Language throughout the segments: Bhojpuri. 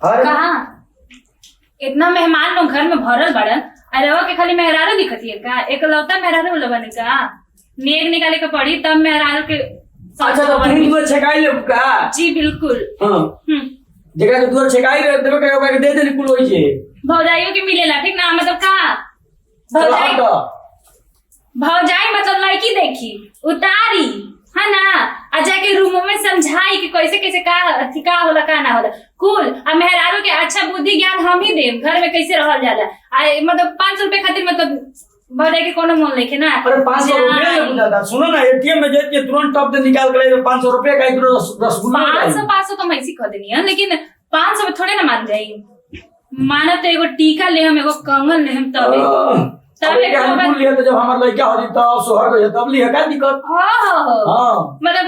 कहा इतना मेहमान लोग घर में भरल बड़न अरे वो के खाली मेहरारू दिखती है का एक लौता मेहरारू वाला बने का नेक निकाले के पड़ी तब मेहरारू के अच्छा तो तुम दूर छकाई ले का जी बिल्कुल हां जगह के दूर छकाई रे देबे के ओका के दे दे कुल होई छे भौजाइयों के मिलेला ठीक ना मतलब का भौजाई भौजाई मतलब लड़की देखी उतारी है ना आ जाके रूमों में समझाई कि कैसे कैसे का होला का ना होला कुल अब मेहरारू के अच्छा बुद्धि ज्ञान हम ही देम घर में कैसे रहल जाला मतलब 500 रुपए खातिर मतलब भौजाई के कोनो मोल लेके ना अरे 500 रुपए ले बुझाता सुनो ना एटीएम में जाके तुरंत टॉप से निकाल के ले 500 रुपए का एक रसगुल्ला 500 तो मैं इसी खा देनी है लेकिन 500 में थोड़े ना मान जाई माना तो एगो टीका ले हम एगो कंगन ले हम तबे लिया तो जब हमार लड़का हो जाता सोहर हो जाता तब लिया का दिक्कत हां मतलब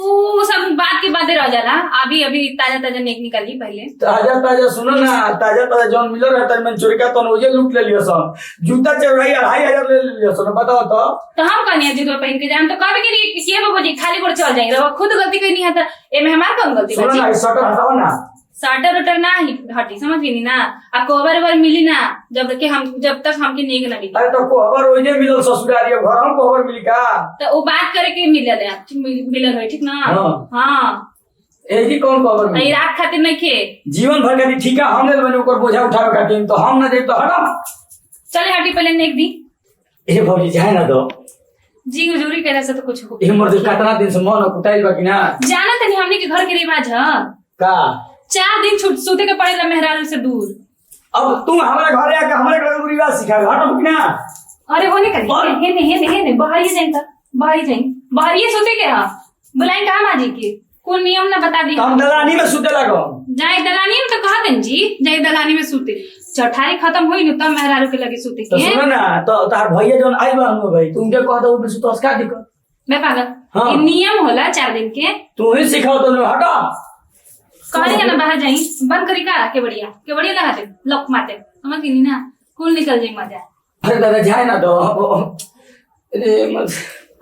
वो सब बात के बातें रह जाला अभी अभी ताजा ताजा नेक निकाली पहले ताजा ताजा सुनो ना ताजा ताजा जौन मिल रहता है मैं चोरी का तो ओजे लूट ले लियो सब जूता चढ़ाई 2500 ले लियो सब बताओ तो हम कनिया जूता पहन के जाम तो कब के लिए किसी बाबू जी खाली गोड़ चल जाएंगे खुद गलती कोई नहीं है ए में हमार कौन गलती सुनो ना शटर हटाओ ना साटर उटर ना हटी समझ गई ना आ कोवर ओवर मिली ना जब तक हमके नीक ना मिली अरे तो कोवर ओजे मिलल ससुरारिया घर हम कोवर मिली का तो वो बात करे के मिलल है ठीक ना हां एजी कौन कोवर मिली रात खातिर नहीं खे जीवन भर का ठीक है हम ले बने ऊपर बोझा उठावे खातिर तो हम ना दे तो हटा चले हटी पहले नेक दी ए भौजी जाए ना दो जी हुजूरी करे से तो कुछ हो ए मर्द कितना दिन से मन कुटाइल बा कि ना जाना तनी हमने के घर के रिवाज है का 4 दिन छूट सोते के पड़ेला मेहरारू से दूर अब तुम हमारे घरे आके हमारे घर में रिवाज सिखाओ हटो कि ना अरे वो नहीं करी हे ने बाहर जाइन त बाहर ये सोते के हां बुलाइन का माजी के कोन नियम ना बता दी हम दलानी में सुते लगो जाए दलानी में तो कहा देन जी जाए दलानी में सुते चौठारी खत्म होई न तब मेहरारू के लगे सुते के तो सुनो ना तो तार भैया जोन आई बा हम भाई तुम के कह दो में सुतो का दिक्कत मैं पागल ये नियम होला 4 दिन के तू ही सिखाओ तो हटो कहले ना बाहर जाई बंद करी का के बढ़िया लगा दे लॉक मारते समझ गई ना कुल निकल जाई मजा अरे दादा जाए ना दो अरे मत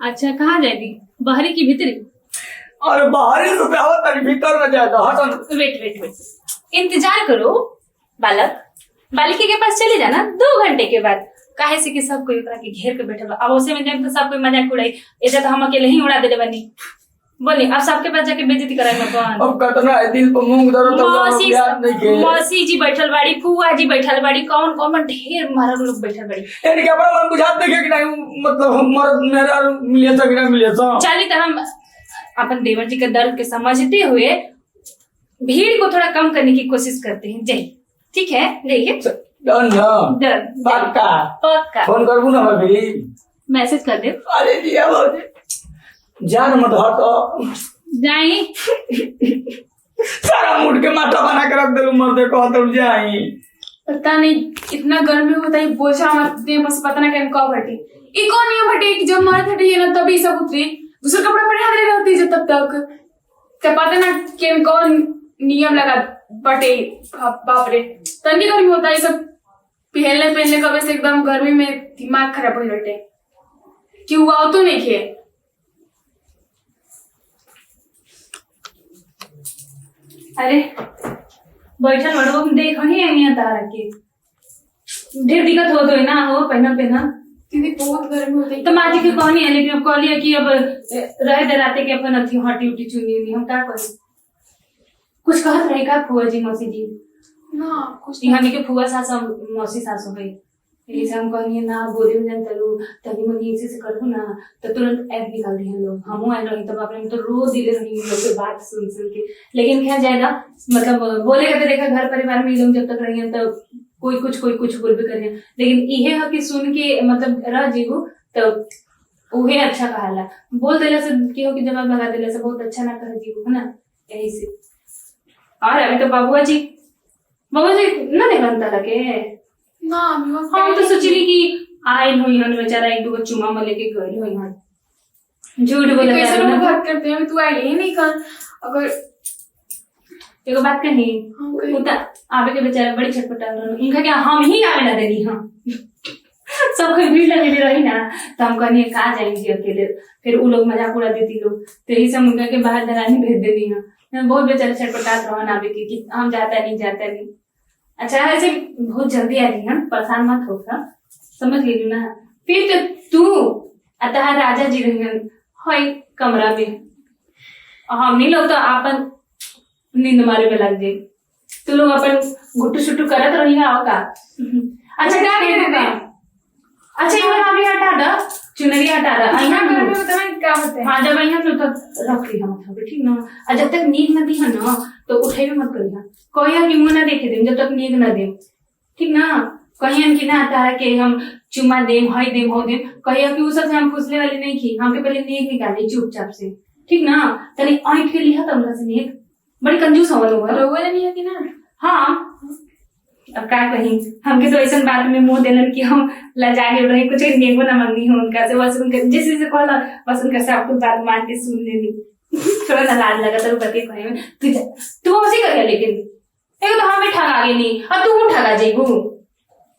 अच्छा कहाँ जाएगी बाहरी की भीतरी अरे बाहरी तो क्या होता है भीतर ना जाए तो हटो वेट इंतजार करो बालक बालिका के पास चले जाना 2 घंटे के बाद काहे से कि सब कोई ओकरा के घेर के बैठल अब उसे में जाए तो सब कोई मजाक उड़ाई ऐसा तो हम अकेले ही उड़ा देले बनी बोली अब सबके पास जाके बेइज्जती कराई मकान अब कतना है दिल पर मूंग दरो तो याद नहीं के मौसी जी बैठल बाड़ी फुआ जी बैठल बाड़ी कौन ढेर मारा लोग बैठल बाड़ी इनके बड़ा मन बुझात देखे कि नहीं मतलब हम मेरा मिले तो कि नहीं मिले तो चलिए तो हम अपन देवर जी के दर्द के समझते हुए भीड़ को थोड़ा कम करने की कोशिश करते हैं जय ठीक है जाइए डन पक्का फोन करूँ ना भाभी मैसेज कर दे अरे दिया भाभी जान मत हटो जाई सारा मूड के माथा बना के रख दे मर्दे को तो जाई पता नहीं इतना गर्मी होता है बोझा मत दे बस पता ना क्या कब हटी एक और नियम हटे कि जब मर्द हटे ना तभी सब उतरे दूसरा कपड़ा पहना दे रहती जब तब तक क्या पता ना कि कौन नियम लगा बटे बाप रे तंगी गर्मी होता है सब पहनने का वैसे एकदम गर्मी में दिमाग खराब हो जाते कि हुआ तो नहीं खे अरे बैठल बड़ो देख ही तारा के ढेर दिक्कत हो तो है ना हो पहना दीदी बहुत गर्मी होती है तो माजी की कहनी है लेकिन अब कहलिए कि अब रह दे राते के अपन अथी हटी उटी चुनी हम क्या करें कुछ कहत रहे का फुआ जी मौसी जी ना कुछ यहाँ के फुआ सास मौसी सास हो गई ऐसे हम कहनी ना बोले में जान तलू तनी मनी ऐसे से करू ना तो तुरंत ऐप निकाल दिए लोग हमू आए रही तब आपने तो रो दिले रही लोग के बात सुन के लेकिन क्या जाएगा मतलब बोलेगा तो देखा घर परिवार में लोग जब तक रही तो कोई कुछ बोल भी करिए लेकिन इहे है कि सुन के मतलब रह जीवू तो उहे अच्छा कहाला बोल देला से की हो कि जवाब लगा देला से बहुत अच्छा ना कह जीवू है ना यही से और अभी तो बाबूआ जी ना देखलन तरह के ना हम तो सोचली कि आयल हुई हन बेचारा एक दो चुमा में लेके गई हुई हन झूठ बोले कैसे लोग बात करते हैं तू आई ही नहीं कर अगर एगो बात कही उता आवे के बेचारा बड़ी छटपटाल रहन इनका क्या हम ही आवे ना देनी हां सब कोई भीड़ लगे रही ना तो हम कहनी कहाँ जाएंगे अकेले फिर वो लोग मजाक उड़ा देती लोग तो यही सब उनका के बाहर दरानी भेज देनी है मैं बहुत बेचारे छटपटात रहो ना कि हम जाता नहीं। अच्छा ऐसे बहुत जल्दी आ रही है, परेशान मत होगा, समझ लीजिए ना। फिर तो तू अतः राजा जी रही हई कमरा में, हमनी लोग तो अपन नींद मारे में लग गए, तू लोग अपन गुट्टू शुट्टू करत रही होगा। अच्छा क्या करेगा? अच्छा ये वाला भी हटा दो, चुनरी हटा दो। यहाँ घर में बताना क्या होता है। हाँ जब यहाँ तो रख ली हम ठीक ना। और जब तक नींद न दी है ना तो उठे भी मत करिए, कहिए कि मुंह ना देखे दे जब तक नींद न दे, ठीक ना। कहिए कि ना तारा के हम चुमा देम हई देम हो देम, कहिए कि उ सब हम फुसले वाली नहीं की, हमके पहले नींद निकाली चुपचाप से, ठीक ना। तनी आंख के लिया तो उनका से नींद बड़ी कंजूस हो रोवे नहीं है कि ना। हाँ अब क्या कहीं, हमके तो ऐसा बात में मुंह देलन कि हम लजा के रहे, कुछ नेगो ना मंगी हूँ उनका से, बस उनके जिस से कहला बस उनका सब कुछ बात मान के सुन लेनी। थोड़ा ना लाज लगा तो बतिए कहे में तू ऐसे कर गया, लेकिन एक तो हमें ठगा गई नहीं और तू ठगा जाइबू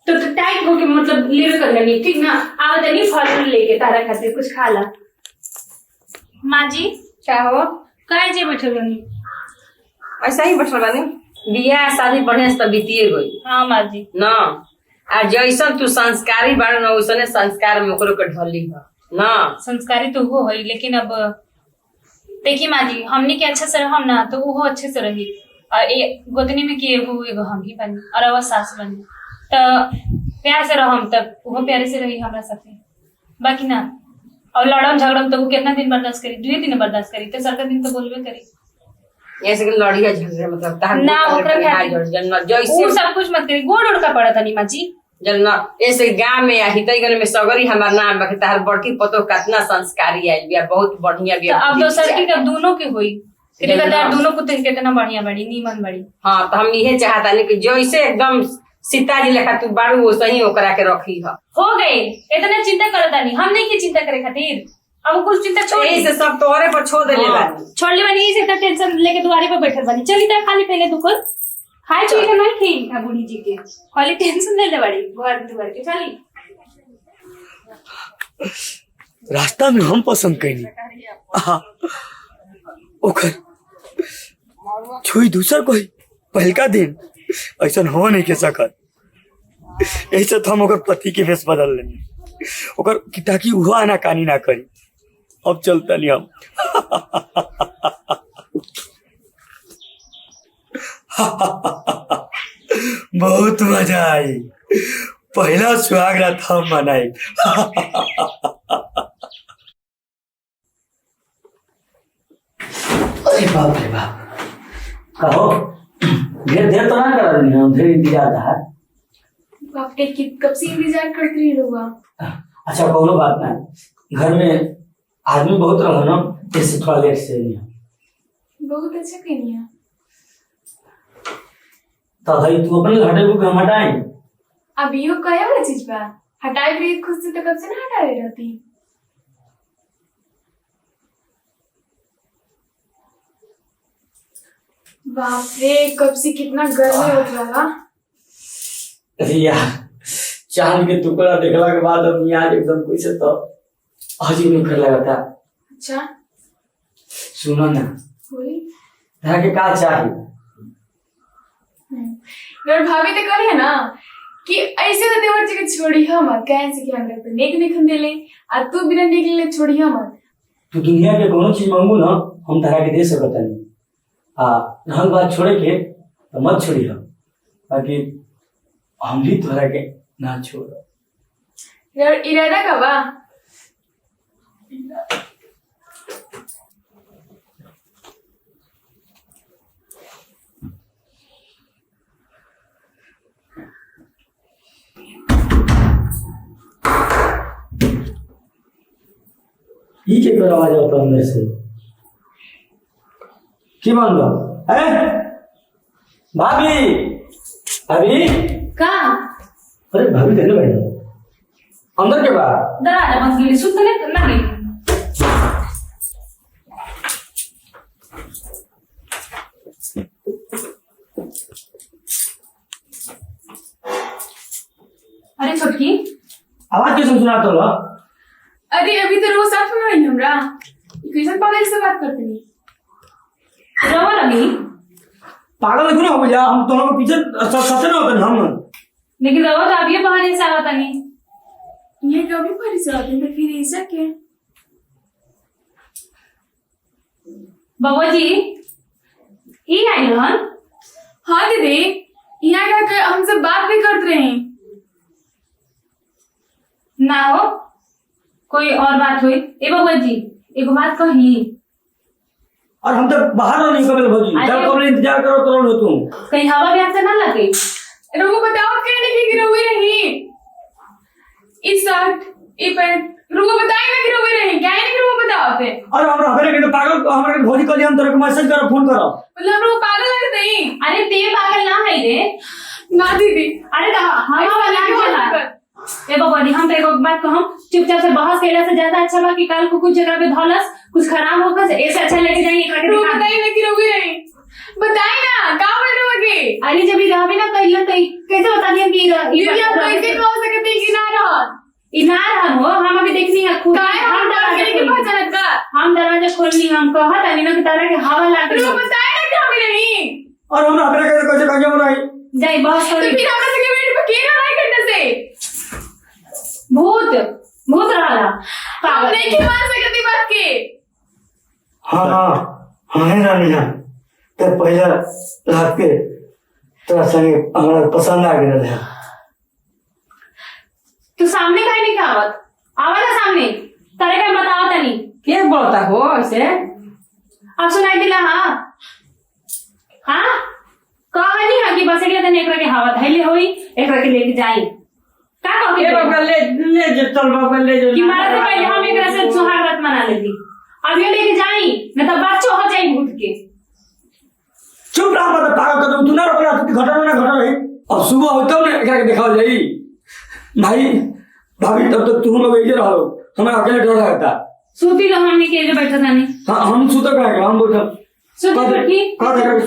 तो टाइट होके मतलब लेवे कर लेनी, ठीक ना। आवा तनी फल लेके तारा खातिर कुछ खा ला। माँ जी क्या हो? काहे जे बैठल बनी? ऐसा ही बैठल बानी, बियाह शादी बढ़िया से बीतिए गई हाँ माँ जी ना। आ जैसन तू संस्कारी बाड़ न वैसने संस्कार में ओकरो के ढली है ना। संस्कारी तो वो है, लेकिन अब देखिए माँ जी हमने के अच्छा से रहम ना तो वो अच्छे से रही, और ये गोतनी में कि एगो हम ही बनी और अब सास बनी तो प्यार से रहम तब वो प्यारे से रही हमारा साथे। बाकी ना और लड़म झगड़म तो वो कितना दिन बर्दाश्त करी, 2 दिन बर्दाश्त करी, तेसर दिन तो बोलबे करी। ऐसे के लड़िया झगड़े मतलब तार ना ओकरा जैसे सब कुछ मत करी, गोड़ उड़ का पड़ा था नी माँ जी। जल न ऐसे गांव में या हितई गने में सगरी हमार नाम बके तार बड़की पतो कितना संस्कारी आइल बिया, बहुत बढ़िया बिया। तो अब दोसर की अब दोनों के होई कितना दोनों पुत्र कितना बढ़िया बड़ी नीमन बड़ी। हाँ तो हम इहे चाहता नहीं कि जैसे एकदम सीता जी लेखा तू बारू वो सही ओकरा के रखी है। हो गई इतना चिंता करता नहीं, हम नहीं की चिंता करे खातिर, अब कुछ चिंता छोड़ यही से सब तोरे पर छोड़ देले बानी। छोड़ ले बनी से तो टेंशन लेके दुआरे पर बैठल बनी। चली तो खाली पहले दुकान खाए चुकी का नहीं खी था बूढ़ी जी के, खाली टेंशन ले ले बड़ी घर दुआर के। चली रास्ता में हम पसंद कैनी ओकर छुई दूसर कोई पहलका दिन ऐसा हो नहीं के सकत। ऐसे तो हम ओकर पति के भेष बदल लेनी ओकर कि ताकि वो आना कानी ना करी। अब चलता नहीं हम बहुत मजा आई, पहला सुहाग रात हम मनाए। अरे बाप रे बाप, कहो देर देर तो ना करा रही हम, देर इंतजार था। बाप रे कब से इंतजार करते रही लोगा। अच्छा कोनो बात ना, घर में आदमी बहुत रहो ना, इससे थोड़ा लेट से नहीं। बहुत अच्छा कहिए। तो भाई तू अपने घाटे को हम हटाए। अब यो कहे वाला चीज बा, हटाए रही खुद से तो कब से ना हटा रही रहती। बाप रे कब से कितना गर्मी हो रहा। अरे यार चांद के टुकड़ा देखला के बाद अब यार एकदम कुछ तो अजीब निकल लगा था। अच्छा सुनो ना, बोली तरह के का चाहिए। और भाभी तो करे है ना कि ऐसे तो देवर जी के छोड़ी हम कैसे कि हम तो नेक नहीं खंदे ले आ तू बिना नेक ले छोड़ी हम। तू दुनिया के कोनो चीज मांगू ना हम तरह के दे सकता नहीं। रहल बात छोड़े के तो मत छोड़ी हम, बाकी हम भी तोहरा के ना छोड़। यार इरादा का बा ये क्या कर आवाज आता अंदर से, की मान लो है भाभी। अभी का अरे भाभी तेरे बैठो अंदर के बाद दरवाजा बंद गेली सुतले ना गेली। अरे छोटकी आवाज कैसे सुना तो लो। अरे अभी तो रोज साथ में रही हमरा कैसे पागल से बात करते नहीं। रवा लगी पागल देखो ना हो गया, हम दोनों के पीछे सच ना होते हम। लेकिन रवा तो अभी बहाने से आवता नहीं। ये कभी परिचय होते तो फिर ऐसा क्या? बाबा जी ये आई हन। हाँ दीदी, यहाँ क्या कर हमसे बात भी करते रहे। ना हो कोई और बात हुई। ए बाबा जी एक बात कही, और हम तो बाहर नहीं कबल भौजी, जब कबल इंतजार करो तो रो तुम। कहीं हवा भी आपसे ना लगे। रुको बताओ कहने की गिरोगे नहीं। इस शर्ट, ये पैंट, रुको बताए ना गिरोगे नहीं, क्या है ना गिरोगे बताओ ते। और हम हमें के पागल हमारे भौजी कल हम तेरे को मैसेज करो, फोन करो। मतलब रुको पागल लगते नहीं। अरे ते पागल ना है रे। ना दीदी, अरे हवा ऐसा वाला नहीं के हो चला। सकता। ए बाबा जी हम तो एक बात कहूं, चुपचाप से बहस केला से ज्यादा अच्छा बा कि कल को कुछ जगह पे धौलस कुछ खराब होगा से ऐसे अच्छा लेके जाएंगे करके रुको दिखा। बताए ना गिरोगे नहीं, बताए ना कहाँ पर रहोगे। अरे जब ये रहबे ना कइलन त कैसे बता दियन कि दीदी आप कैसे कह सकते हैं कि ना रहो। इनार हम हो, हम अभी देखनी है खुद। काहे हम दरवाजे के पास चलत का। हम दरवाजा खोलनी, हम कहत अनी ना कि तारा के हवा लाग रुको बताए ना कि हमें नहीं। और हम हमें के कैसे कहिए बनाई। जाई बहस तो करी। फिर हमरा से के वेट पे के ना रहे घंटे से। भूत भूत रहला हम पागल। नहीं के मान सकती बात के। हाँ हमें रानी है तो पहला रात के तेरा संगे हमारा पसंद आ गया है। तू सामने काहे नहीं आवत? आवा ना सामने, तारे का बताओ तनी। के बोलता हो ऐसे? अब सुनाई दिला। हाँ कहनी है कि बस एकरा तनी एकरा के हवा धैले होई, एकरा के लेके जाई। का कहती के बाबा ले जो चल बाबा ले जो कि मारा से पहले हम एकरा से सुहाग रात मना लेती। अब ये लेके जाई न तो बच्चों हो जाई भूत के। चुप रहा मत पागल कर तू ना रोकला तू घटना ना घट रही। अब सुबह होता ना क्या दिखाओ जाई भाई भाभी, तब तक तुम लोग इधर रहो, हमें अकेले डर लगता। सूती लो हमने के बैठा था नहीं। हाँ हम सुतक है, हम बैठा सुतक बैठी? का देखा